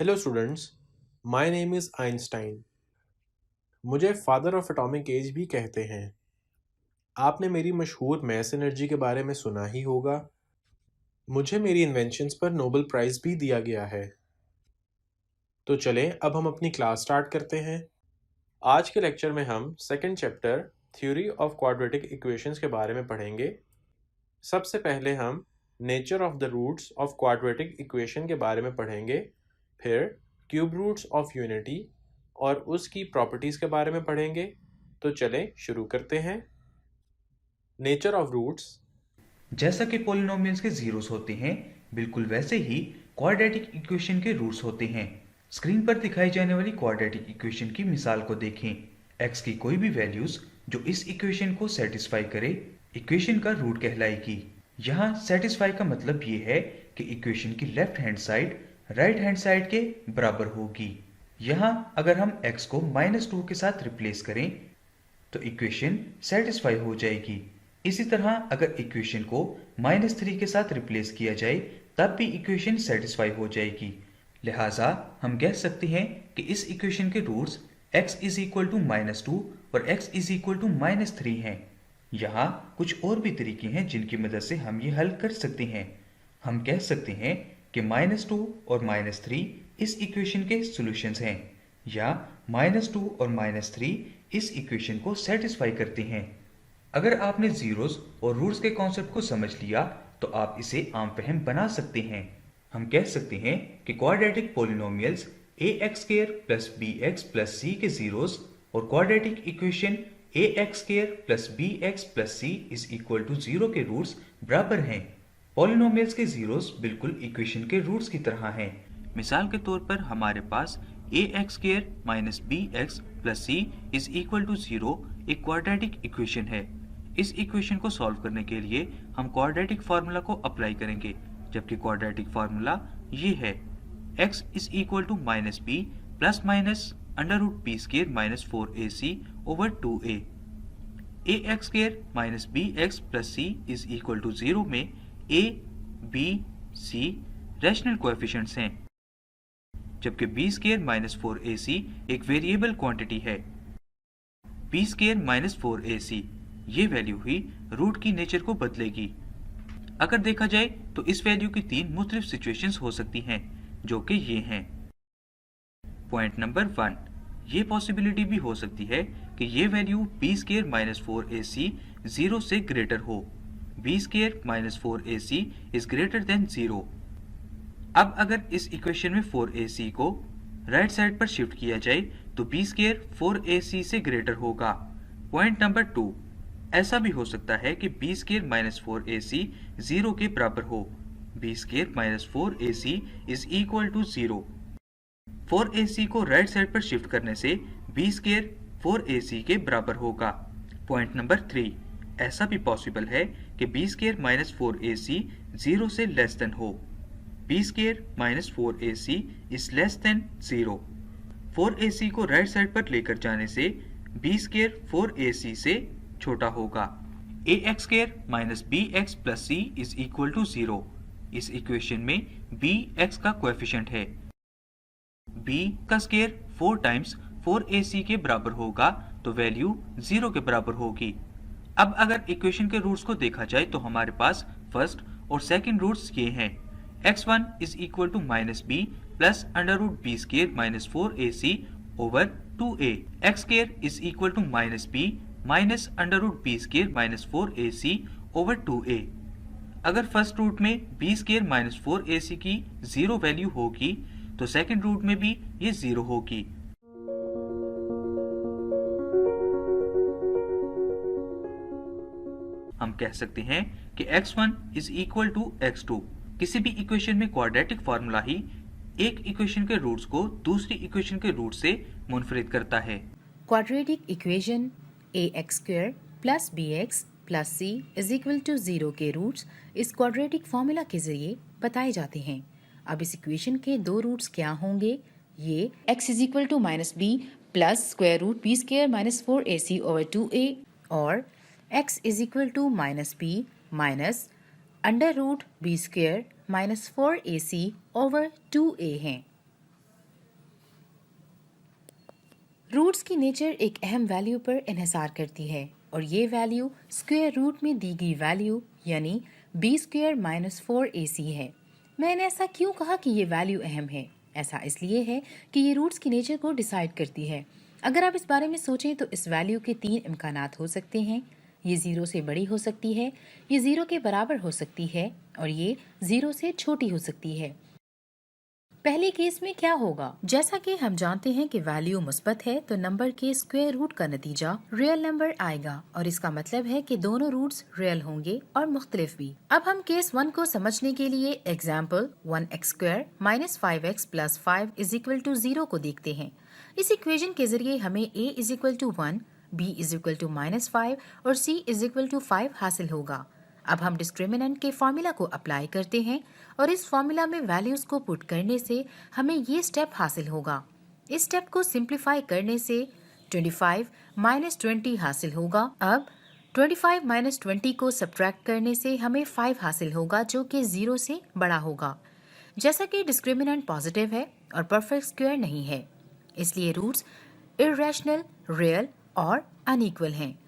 Hello students, my name is Einstein. मुझे father of atomic as भी कहते हैं। आपने मेरी मशहूर मैथ एनर्जी के बारे में सुना ही होगा। मुझे मेरी इन्वेंशंस पर नोबेल प्राइज़ भी दिया गया है। तो चलें अब हम अपनी क्लास स्टार्ट करते हैं। आज के लेक्चर में हम second chapter theory of quadratic equations के बारे में पढ़ेंगे। सबसे पहले हम nature of the roots of quadratic equation के बारे में पढ़ेंगे, फिर क्यूब रूट्स ऑफ यूनिटी और उसकी प्रॉपर्टीज़ के बारे में पढ़ेंगे। तो चलें शुरू करते हैं। Nature of roots. जैसा कि पॉलिनोमियल्स के जीरोस होते हैं, बिल्कुल वैसे ही क्वाड्रेटिक इक्वेशन के रूट्स होते हैं। स्क्रीन पर दिखाई जाने वाली क्वाड्रेटिक इक्वेशन की मिसाल को देखें। x की कोई भी वैल्यूज जो इस इक्वेशन को सेटिस्फाई करे, इक्वेशन का रूट कहलाएगी। यहाँ सेटिस्फाई का मतलब ये है कि इक्वेशन की left hand side right hand side के बराबर होगी। यहाँ अगर हम x को -2 के साथ रिप्लेस करें तो इक्वेशन सेटिस्फाई हो जाएगी। इसी तरह अगर इक्वेशन को -3 के साथ रिप्लेस किया जाए तब भी इक्वेशन सेटिस्फाई हो जाएगी। लिहाजा हम कह सकते हैं कि इस इक्वेशन के roots x is equal to -2 और x इज इक्वल टू -3 हैं। यहाँ कुछ और भी तरीके हैं जिनकी मदद से हम ये हल कर सकते हैं। हम कह सकते हैं कि -2 और -3 इस इक्वेशन के सॉल्यूशंस हैं, या -2 और -3 इस इक्वेशन को सेटिस्फाई करते हैं। अगर आपने जीरोस और रूट्स के कॉन्सेप्ट को समझ लिया तो आप इसे आम फहम बना सकते हैं। हम कह सकते हैं कि quadratic polynomials ax² plus bx plus c के जीरोस और quadratic equation ax² plus bx plus c is equal to 0 के रूट्स बराबर हैं। पॉलिनोमियल्स के जीरोस बिल्कुल इक्वेशन के रूट्स की तरह हैं। मिसाल के तौर पर हमारे पास ax² minus bx plus c is equal to 0 एक क्वाड्रेटिक इक्वेशन है। इस इक्वेशन को सॉल्व करने के लिए हम क्वाड्रेटिक फार्मूला को अप्लाई करेंगे, जबकि क्वाड्रेटिक फार्मूला ये है: x is equal to minus b plus minus under root b square minus 4ac over 2a। ax square minus b x plus c is equal to 0 में a, b, c rational coefficients हैं, जबकि b square minus 4ac एक variable quantity है। B square minus 4ac ये value ही root की nature को बदलेगी। अगर देखा जाए तो इस वैल्यू की तीन मुख्तलिफ सिचुएशंस हो सकती हैं, जो कि ये हैं। पॉइंट नंबर 1, ये पॉसिबिलिटी भी हो सकती है कि ये value B square minus 4ac 0 से ग्रेटर हो। B square minus 4ac is greater than 0। अब अगर इस इक्वेशन में 4ac को राइट साइड पर शिफ्ट किया जाए तो बी स्क्र 4ac से ग्रेटर होगा। पॉइंट नंबर 2, ऐसा भी हो सकता है कि बी स्क्र माइनस 4ac 0 के बराबर हो। B square minus 4ac is equal to 0। 4ac को राइट साइड पर शिफ्ट करने से बी स्क्र 4ac के बराबर होगा। पॉइंट नंबर 3, ऐसा भी पॉसिबल है कि बी स्क्र माइनस 4ac 0 से लेस देन हो। B square minus 4ac is less than 0। 4ac को राइट साइड पर लेकर जाने से बी स्क्र 4ac से छोटा होगा। ax square minus b x plus c is equal to 0। इस इक्वेशन में b x का कोएफिशिएंट है। b का स्क्वायर 4 टाइम्स 4ac के बराबर होगा, तो वैल्यू 0 के बराबर होगी। अब अगर इक्वेशन के रूट्स को देखा जाए तो हमारे पास फर्स्ट और सेकंड रूट्स ये हैं: x1 is equal to minus b plus under root b square minus 4ac over 2a। x square is equal to minus b minus under root b square minus 4ac over 2a। अगर first root में b square minus 4ac की 0 value होगी तो second root में भी ये 0 होगी। हम कह सकते हैं कि x1 is equal to x2। किसी भी इक्वेशन में क्वाड्रेटिक फार्मूला ही एक इक्वेशन के रूट्स को दूसरी इक्वेशन के रूट से मुनफरिद करता है। Quadratic equation ax² plus bx plus c is equal to 0 के रूट्स इस क्वाड्रेटिक फार्मूला के जरिए बताए जाते हैं। अब इस इक्वेशन के दो रूट्स क्या होंगे? ये x is equal to minus b plus square root b square minus 4ac over 2a और x is equal to minus b minus under root b square minus 4ac over 2a हैं। Roots की nature एक अहम value पर इन्हिसार करती है और ये वैल्यू स्क्वायर रूट में दी गई वैल्यू यानी b² - 4ac है। मैंने ऐसा क्यों कहा कि ये वैल्यू अहम है? ऐसा इसलिए है कि ये रूट्स की नेचर को डिसाइड करती है। अगर आप इस बारे में सोचें तो इस वैल्यू के 3 इम्कानात हो सकते हैं। ये 0 से बड़ी हो सकती है, ये 0 के बराबर हो सकती है और ये 0 से छोटी हो सकती है। पहले केस में क्या होगा? जैसा कि हम जानते हैं कि वैल्यू मुस्बत है तो नंबर के स्क्वायर रूट का नतीजा रियल नंबर आएगा और इसका मतलब है कि दोनों रूट्स रियल होंगे और मुख्तलिफ भी। अब हम केस 1 को समझने के लिए एग्जाम्पल 1x² - 5x + 5 = 0 को देखते हैं। इस इक्वेशन के जरिए हमें a = 1, b = -5 और c = 5 हासिल होगा। अब हम डिस्क्रिमिनेंट के फॉर्मूला को अप्लाई करते हैं और इस फॉर्मूला में वैल्यूज को पुट करने से हमें ये स्टेप हासिल होगा। इस स्टेप को सिंप्लीफाई करने से 25 - 20 हासिल होगा। अब 25 - 20 को सब्ट्रैक्ट करने से हमें 5 हासिल होगा जो कि 0 से बड़ा होगा। जैसा कि डिस्क्रिमिनेंट पॉजिटिव है और परफेक्ट स्क्वायर नहीं है, इसलिए रूट्स इर्रेशनल, रियल और अनइक्वल हैं।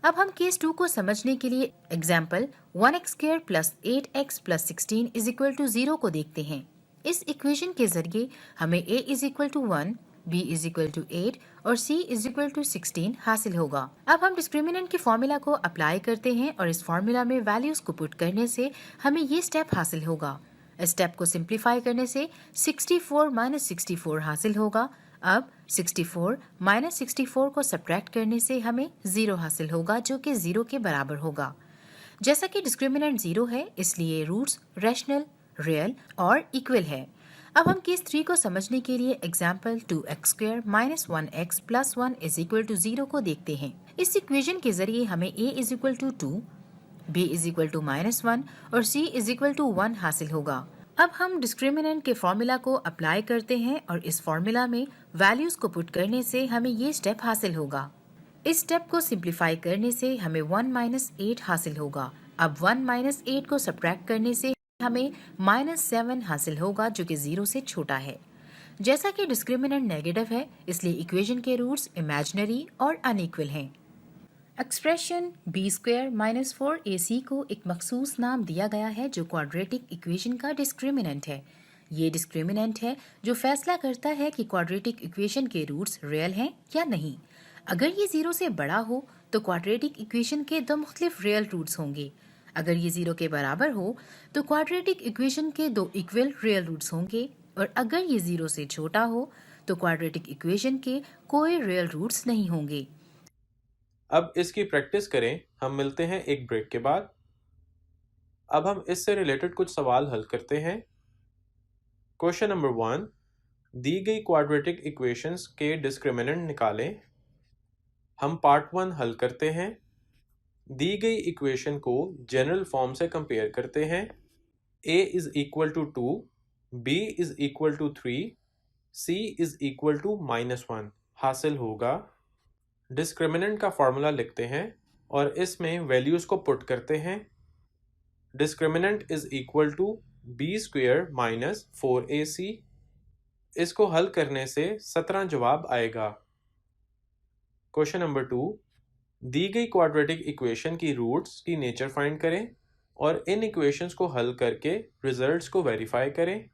अब हम केस 2 को समझने के लिए एग्जाम्पल 1x² + 8x + 16 = 0 को देखते हैं। इस इक्वेशन के जरिए हमें a = 1, b = 8 और c = 16 हासिल होगा। अब हम डिस्क्रिमिनेंट के फॉर्मूला को अप्लाई करते हैं और इस फॉर्मूला में वैल्यूज को पुट करने से हमें ये स्टेप हासिल होगा। इस स्टेप को सिंप्लीफाई करने से 64 - 64 हासिल होगा। अब 64 - 64 को सब्ट्रैक्ट करने से हमें 0 हासिल होगा जो कि 0 के बराबर होगा। जैसा कि डिस्क्रिमिनेंट 0 है इसलिए रूट्स रैशनल, रियल और इक्वल है। अब हम केस 3 को समझने के लिए एग्जाम्पल 2x² - 1x + 1 = 0 को देखते हैं। इस इक्वेशन के जरिए हमें a = 2, b = -1 और c = 1 हासिल होगा। अब हम डिस्क्रिमिनेंट के फॉर्मूला को अप्लाई करते हैं और इस फॉर्मूला में वैल्यूज को पुट करने से हमें ये स्टेप हासिल होगा। इस स्टेप को सिंप्लीफाई करने से हमें 1 - 8 हासिल होगा। अब 1 - 8 को सब्ट्रैक्ट करने से हमें -7 हासिल होगा जो कि 0 से छोटा है। जैसा कि डिस्क्रिमिनेंट नेगेटिव है इसलिए इक्वेशन के रूट्स इमेजिनरी और अनइक्वल हैं। एक्सप्रेशन b² - 4ac को एक मखसूस नाम दिया गया है जो क्वाड्रेटिक इक्वेशन का डिस्क्रिमिनेंट है। ये डिस्क्रिमिनेंट है जो फैसला करता है कि क्वाड्रेटिक इक्वेशन के रूट्स रियल हैं या नहीं। अगर ये 0 से बड़ा हो तो क्वाड्रेटिक इक्वेशन के दो मुख्तलिफ रियल रूट्स होंगे। अगर ये 0 के बराबर हो तो क्वाड्रेटिक इक्वेशन के दो इक्वल रियल रूट्स होंगे और अगर ये 0 से छोटा हो तो क्वाड्रेटिक इक्वेशन के कोई रियल रूट्स नहीं होंगे। अब इसकी प्रैक्टिस करें। हम मिलते हैं एक ब्रेक के बाद। अब हम इससे रिलेटेड कुछ सवाल हल करते हैं। क्वेश्चन नंबर 1, दी गई क्वाड्रेटिक इक्वेशंस के डिस्क्रिमिनेंट निकालें। हम पार्ट 1 हल करते हैं। दी गई इक्वेशन को जनरल फॉर्म से कंपेयर करते हैं। a = 2, b = 3, c = -1 हासिल होगा। डिस्क्रिमिनेंट का फॉर्मूला लिखते हैं और इसमें वैल्यूज को पुट करते हैं। Discriminant = b² - 4ac। इसको हल करने से 17 जवाब आएगा। क्वेश्चन नंबर 2, दी गई क्वाड्रेटिक इक्वेशन की रूट्स की नेचर फाइंड करें और इन इक्वेशंस को हल करके रिजल्ट्स को वेरीफाई करें।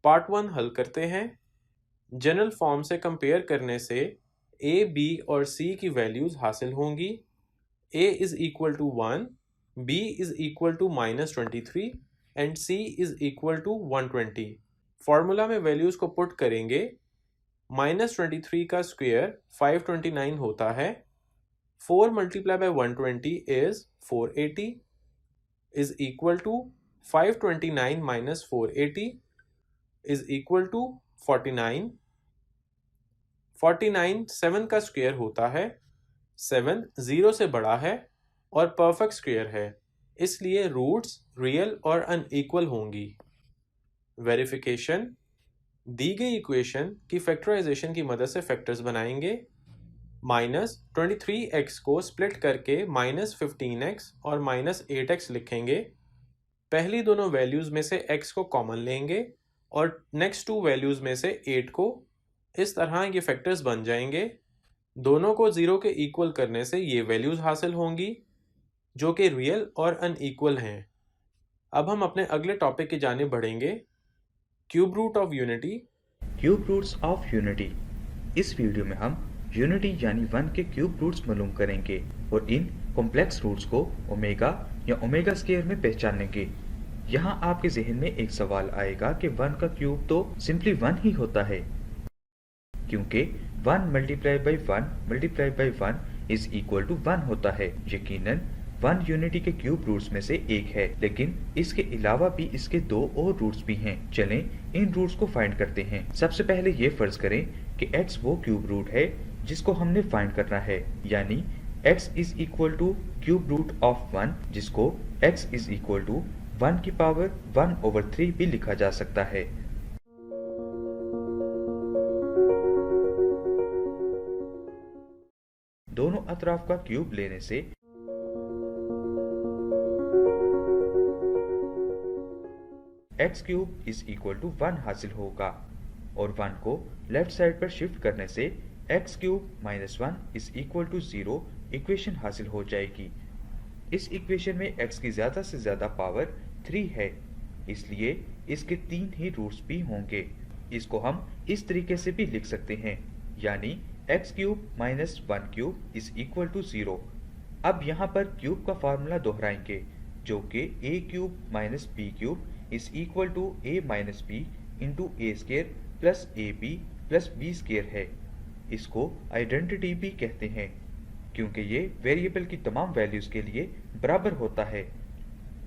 पार्ट 1 हल करते हैं। जनरल फॉर्म से कंपेयर करने से a, b और c की वैल्यूज हासिल होंगी। a = 1, b = -23 and c = 120। Formula में वैल्यूज को पुट करेंगे। -23 का स्क्वायर 529 होता है। 4 × 120 is 480 is equal to 529 - 480 is equal to 49। 49 7 का स्क्वायर होता है। 7 0 से बड़ा है और परफेक्ट स्क्वायर है, इसलिए रूट्स रियल और अनइक्वल होंगी। वेरिफिकेशन, दी गई इक्वेशन की फैक्टराइजेशन की मदद से फैक्टर्स बनाएंगे। -23x को स्प्लिट करके -15x और -8x लिखेंगे। पहली दोनों वैल्यूज में से x को कॉमन लेंगे और नेक्स्ट टू वैल्यूज में से 8 को इस तरह ये फैक्टर्स बन जाएंगे। दोनों को 0 के इक्वल करने से ये वैल्यूज़ हासिल होंगी जो कि रियल और अनइक्वल हैं। अब हम अपने अगले टॉपिक की जानिब बढ़ेंगे, cube root of unity. Cube roots of unity. इस वीडियो में हम यूनिटी यानी 1 के क्यूब रूट्स मालूम करेंगे और इन कॉम्प्लेक्स रूट्स को ओमेगा या ओमेगा स्क्वायर में पहचानेंगे। यहाँ आपके जहन में एक सवाल आएगा कि 1 का क्यूब तो सिंपली 1 ही होता है, क्योंकि 1 multiply by 1 is equal to 1 होता है। यकीनन 1 यूनिटी के क्यूब रूट्स में से एक है, लेकिन इसके अलावा भी इसके 2 और रूट्स भी हैं। चलें इन रूट्स को फाइंड करते हैं। सबसे पहले ये फर्ज करें कि x वो क्यूब रूट है जिसको हमने फाइंड करना है, यानी x is equal to cube root of 1, जिसको x इज इक्वल टू 1 की पावर 1/3 भी लिखा जा सकता है। दोनों अतराफ का क्यूब लेने से x cube is equal to 1 हासिल होगा और 1 को लेफ्ट साइड पर शिफ्ट करने से x cube minus 1 is equal to 0 equation हासिल हो जाएगी। इस इक्वेशन में x की ज्यादा से ज्यादा पावर 3 है, इसलिए इसके 3 ही रूट्स भी होंगे। इसको हम इस तरीके से भी लिख सकते हैं, यानी x cube minus 1 cube is equal to 0। अब यहाँ पर क्यूब का फार्मूला दोहराएंगे, जो कि a cube minus b cube is equal to a minus b into a square plus a b plus b square है। इसको आइडेंटिटी भी कहते हैं, क्योंकि ये वेरिएबल की तमाम वैल्यूज के लिए बराबर होता है।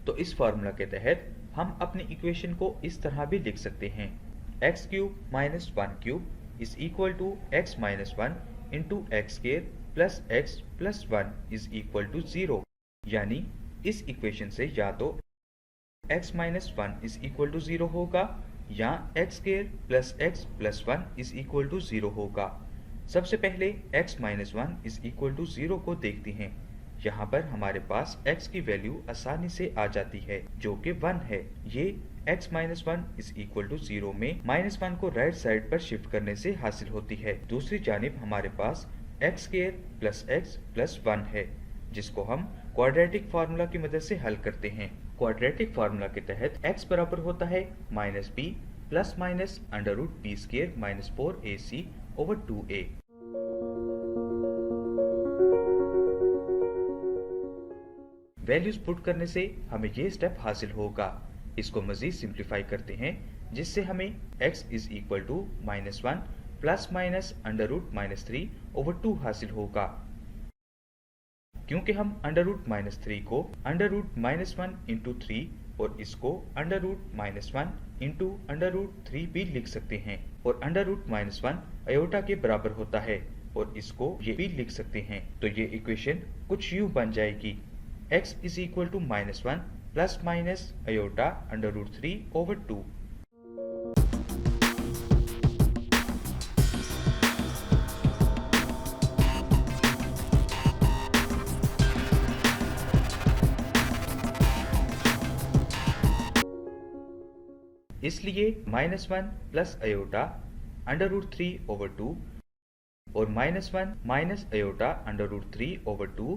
तो इस फार्मूला के तहत हम अपनी इक्वेशन को इस तरह भी लिख सकते हैं, x cube minus 1 cube is equal to x minus 1 into x square plus x plus 1 is equal to 0। यानी इस इक्वेशन से या तो x minus 1 is equal to 0 होगा या x square plus x plus 1 is equal to 0 होगा। सबसे पहले x minus 1 is equal to 0 को देखते हैं। यहाँ पर हमारे पास x की वैल्यू आसानी से आ जाती है, जो कि 1 है। ये x minus 1 is equal to 0 में माइनस 1 को राइट साइड पर शिफ्ट करने से हासिल होती है। दूसरी जानिब हमारे पास x square plus x plus 1 है, जिसको हम क्वाड्रेटिक फार्मूला की मदद से हल करते हैं। क्वाड्रेटिक फार्मूला के तहत x बराबर होता है minus b plus minus under root b square minus 4ac over 2a। Values put करने से हमें ये स्टेप हासिल होगा। इसको मजीद सिंप्लीफाई करते हैं, जिससे हमें x is equal to minus 1 plus minus under root minus 3 over 2 हासिल होगा। क्योंकि हम अंडर रूट माइनस 3 को अंडर रूट माइनस 1 इंटू 3 और इसको under root minus 1 into under root 3 भी लिख सकते हैं, और अंडर रूट माइनस 1 अयोटा के बराबर होता है और इसको ये भी लिख सकते हैं। तो ये इक्वेशन कुछ यूं बन जाएगी, x is equal to minus 1 plus minus iota under root 3 over 2। इसलिए minus 1 plus iota under root 3 over 2 और minus 1 minus iota under root 3 over 2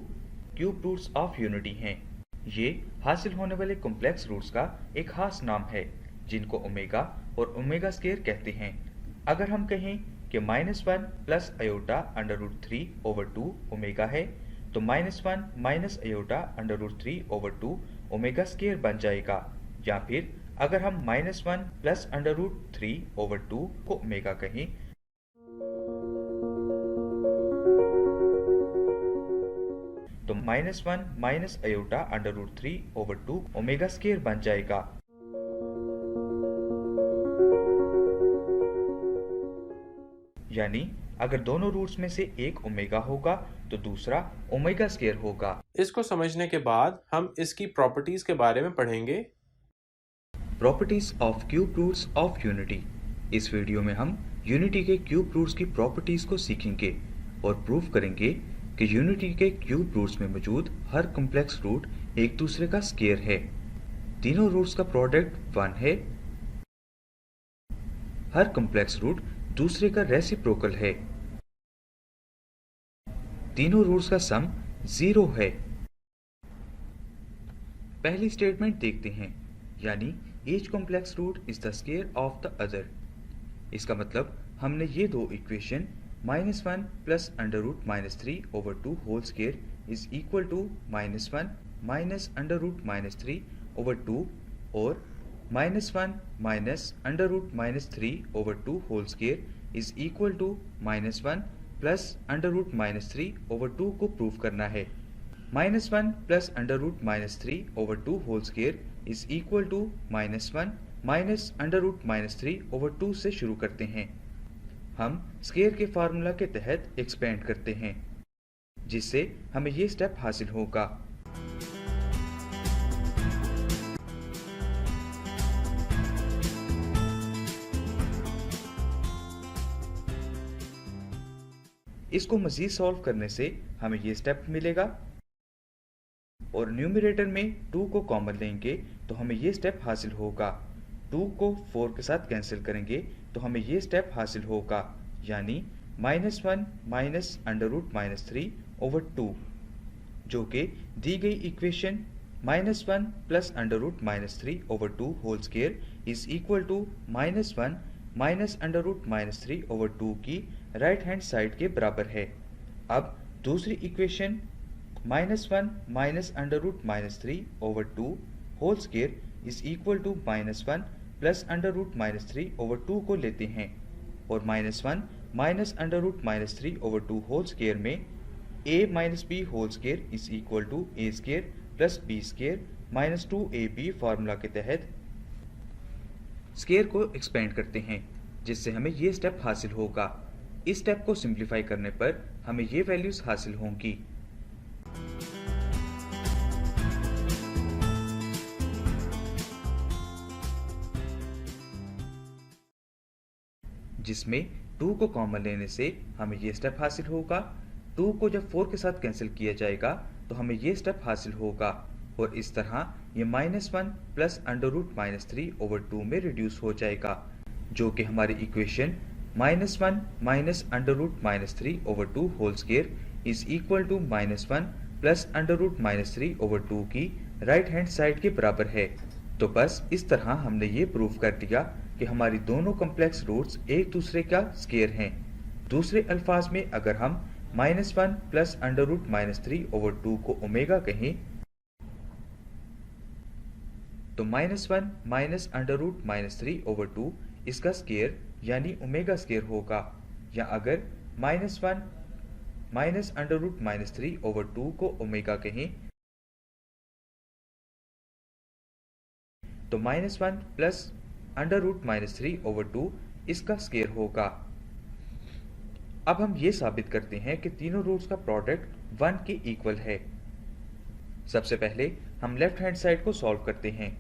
cube roots of unity हैं। ये हासिल होने वाले कॉम्प्लेक्स रूट्स का एक खास नाम है, जिनको ओमेगा और ओमेगा स्क्वायर कहते हैं। अगर हम कहें कि minus 1 plus iota under root 3 over 2 omega है, तो minus 1 minus iota under root 3 over 2 omega square बन जाएगा। या फिर अगर हम minus 1 plus under root 3 over 2 को ओमेगा कहें, तो minus 1 minus iota under root 3 over 2 omega square बन जाएगा। यानी अगर दोनों रूट्स में से एक ओमेगा होगा तो दूसरा ओमेगा स्क्वायर होगा। इसको समझने के बाद हम इसकी प्रॉपर्टीज के बारे में पढ़ेंगे। Properties of cube roots of unity. इस वीडियो में हम यूनिटी के क्यूब रूट्स की प्रॉपर्टीज को सीखेंगे और प्रूव करेंगे कि यूनिटी के क्यूब रूट्स में मौजूद हर कॉम्प्लेक्स रूट एक दूसरे का स्क्वायर है। तीनों रूट्स का प्रोडक्ट 1 है। हर कॉम्प्लेक्स रूट दूसरे का रेसिप्रोकल है। तीनों रूट्स का सम 0 है। पहली स्टेटमेंट देखते हैं, यानी each complex root is the square of the other. इसका मतलब हमने ये दो equation -1 plus under root -3/2 whole square is equal to -1 minus under root -3/2 और -1 minus under root -3/2 whole square is equal to -1 plus under root -3/2 को prove करना है। -1 plus under root -3/2 whole square is equal to -1 minus under root -3/2 से शुरू करते हैं। हम square के फार्मूला के तहत एक्सपेंड करते हैं, जिससे हमें ये स्टेप हासिल होगा। इसको मजीद सॉल्व करने से हमें ये स्टेप मिलेगा और न्यूमरेटर में 2 को कॉमन लेंगे तो हमें ये स्टेप हासिल होगा। 2 को 4 के साथ कैंसिल करेंगे तो हमें ये स्टेप हासिल होगा, यानी -1 माइनस अंडर रूट -3/2, जो कि दी गई equation -1 plus under root -3/2 whole square is equal to -1 minus under root -3/2 की राइट हैंड साइड के बराबर है। अब दूसरी equation -1 minus under root -3/2 whole square is equal to -1 plus under root -3/2 को लेते हैं और -1 minus under root -3/2 whole square में a minus b whole square is equal to a square plus b square minus 2ab formula के तहत square को expand करते हैं, जिससे हमें ये स्टेप हासिल होगा। इस स्टेप को सिंप्लीफाई करने पर हमें ये वैल्यूज हासिल होंगी। जिसमें 2 को कॉमन लेने से हमें ये स्टेप हासिल होगा। 2 को जब 4 के साथ कैंसिल किया जाएगा तो हमें ये स्टेप हासिल होगा और इस तरह ये -1 प्लस अंडर रूट -3/2 में रिड्यूस हो जाएगा, जो कि हमारी equation -1 minus under root -3/2 whole square is equal to -1 plus under root -3/2 की राइट हैंड साइड के बराबर है। तो बस इस तरह हमने ये प्रूव कर दिया कि हमारी दोनों कॉम्प्लेक्स रूट्स एक दूसरे का स्क्वायर हैं। दूसरे अल्फाज में अगर हम -1 प्लस अंडर रूट -3/2 को ओमेगा कहें तो -1 माइनस अंडर रूट -3/2 इसका स्क्वायर यानी ओमेगा स्क्वायर होगा, या अगर -1 माइनस अंडर रूट -3/2 को ओमेगा कहें तो -1 प्लस अंडर रूट -3/2 इसका स्क्वायर होगा। अब हम ये साबित करते हैं कि तीनों रूट्स का प्रोडक्ट 1 के इक्वल है। सबसे पहले हम लेफ्ट हैंड साइड को सॉल्व करते हैं,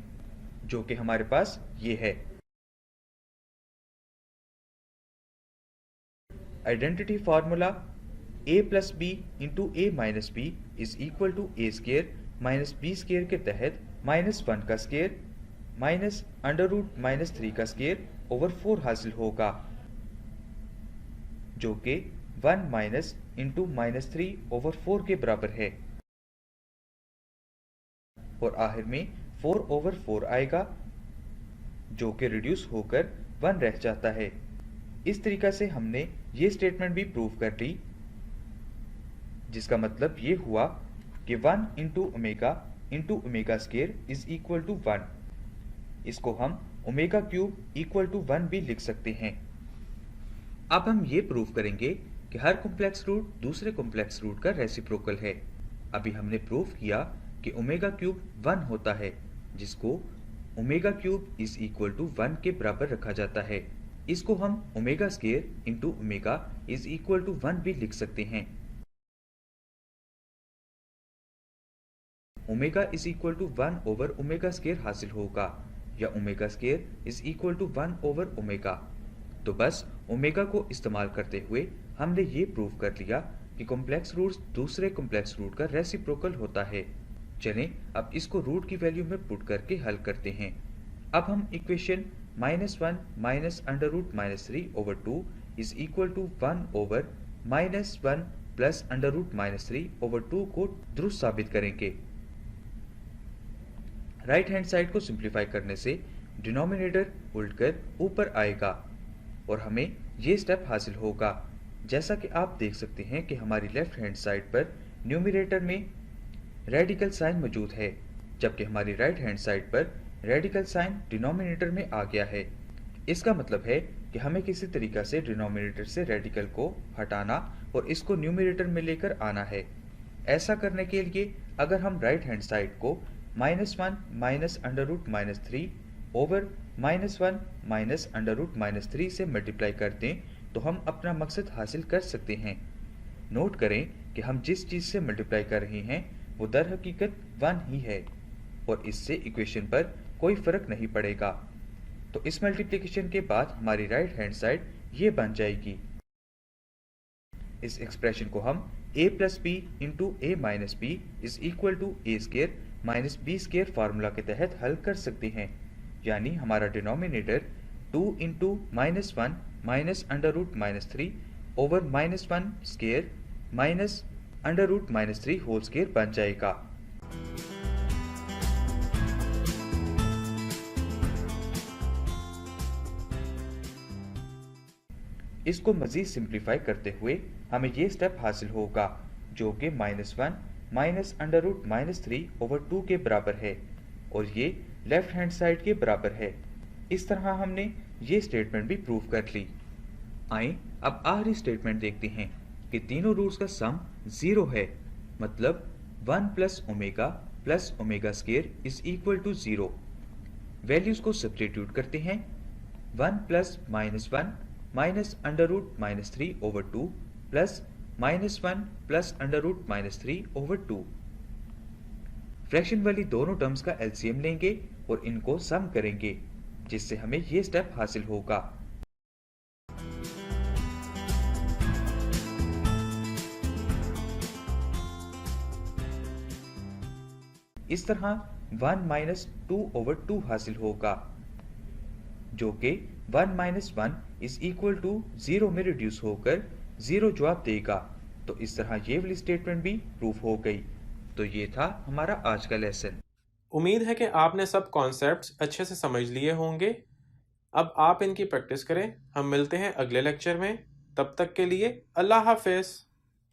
जो कि हमारे पास ये है। Identity formula a plus b into a minus b is equal to a square minus b square के तहत -1 का स्क्वायर माइनस अंडर रूट -3 का स्क्वायर ओवर 4 हासिल होगा, जो कि 1 माइनस इंटू -3/4 के बराबर है और आखिर में 4/4 आएगा, जो कि रिड्यूस होकर 1 रह जाता है। इस तरीका से हमने ये स्टेटमेंट भी प्रूव कर ली, जिसका मतलब ये हुआ कि 1 into omega square is equal to 1। इसको हम ओमेगा क्यूब इक्वल टू 1 भी लिख सकते हैं। अब हम ये प्रूव करेंगे कि हर कॉम्प्लेक्स रूट दूसरे कॉम्प्लेक्स रूट का रेसिप्रोकल है। अभी हमने प्रूव किया कि ओमेगा क्यूब 1 होता है, जिसको omega cube is equal to 1 के बराबर रखा जाता है। इसको हम omega square into omega is equal to 1 भी लिख सकते हैं। Omega is equal to 1 over omega square हासिल होगा, या omega square is equal to 1 over omega. तो बस ओमेगा को इस्तेमाल करते हुए हमने ये प्रूव कर लिया कि कॉम्प्लेक्स रूट्स दूसरे कॉम्प्लेक्स रूट का रेसिप्रोकल होता है। चलें अब इसको रूट की वैल्यू में पुट करके हल करते हैं। अब हम equation -1 minus under root -3/2 is equal to 1/-1 plus √-3/2 को दुरुस्त साबित करेंगे। राइट हैंड साइड को सिंप्लीफाई करने से डिनोमिनेटर उलटकर ऊपर आएगा और हमें ये स्टेप हासिल होगा। जैसा कि आप देख सकते हैं कि हमारी लेफ्ट हैंड साइड पर न्यूमरेटर में रेडिकल साइन मौजूद है, जबकि हमारी राइट हैंड साइड पर रेडिकल साइन डिनोमिनेटर में आ गया है। इसका मतलब है कि हमें किसी तरीका से डिनोमिनेटर से रेडिकल को हटाना और इसको न्यूमरेटर में लेकर आना है। ऐसा करने के लिए अगर हम राइट हैंड साइड को -1 माइनस √-3 ओवर -1 माइनस √-3 से मल्टीप्लाई कर दें तो हम अपना मकसद हासिल कर सकते हैं। नोट करें कि हम जिस चीज़ से मल्टीप्लाई कर रहे हैं वो दर हकीकत 1 ही है और इससे इक्वेशन पर कोई फ़र्क नहीं पड़ेगा। तो इस मल्टीप्लिकेशन के बाद हमारी राइट हैंड साइड ये बन जाएगी। इस एक्सप्रेशन को हम a plus b into a minus b is equal to a square minus b square formula के तहत हल कर सकते हैं। यानी हमारा denominator 2 into -1 minus √-3 over -1 square minus √-3 whole square बन जाएगा। इसको मज़ीद सिंप्लीफाई करते हुए हमें ये स्टेप हासिल होगा जो कि -1 माइनस √-3 ओवर 2 के बराबर है और ये लेफ्ट हैंड साइड के बराबर है। इस तरह हमने ये स्टेटमेंट भी प्रूव कर ली। आइए अब आखिरी स्टेटमेंट देखते हैं कि तीनों रूट्स का सम 0 है, मतलब 1 plus omega square is equal to 0। Values को सब्स्टिट्यूट करते हैं। 1 plus -1 minus √-3 over 2 plus -1 plus √-3 over 2। Fraction वाली दोनों टर्म्स का एलसीएम लेंगे और इनको सम करेंगे, जिससे हमें ये स्टेप हासिल होगा। इस तरह 1 माइनस 2 ओवर 2 हासिल होगा, जो कि 1 माइनस 1 इज इक्वल टू 0 में रिड्यूस होकर 0 जवाब देगा। तो इस तरह ये वाली स्टेटमेंट भी प्रूफ हो गई। तो ये था हमारा आज का लेसन। उम्मीद है कि आपने सब कॉन्सेप्ट्स अच्छे से समझ लिए होंगे। अब आप इनकी प्रैक्टिस करें। हम मिलते हैं अगले लेक्चर में। तब तक के लिए अल्लाह हाफिज़।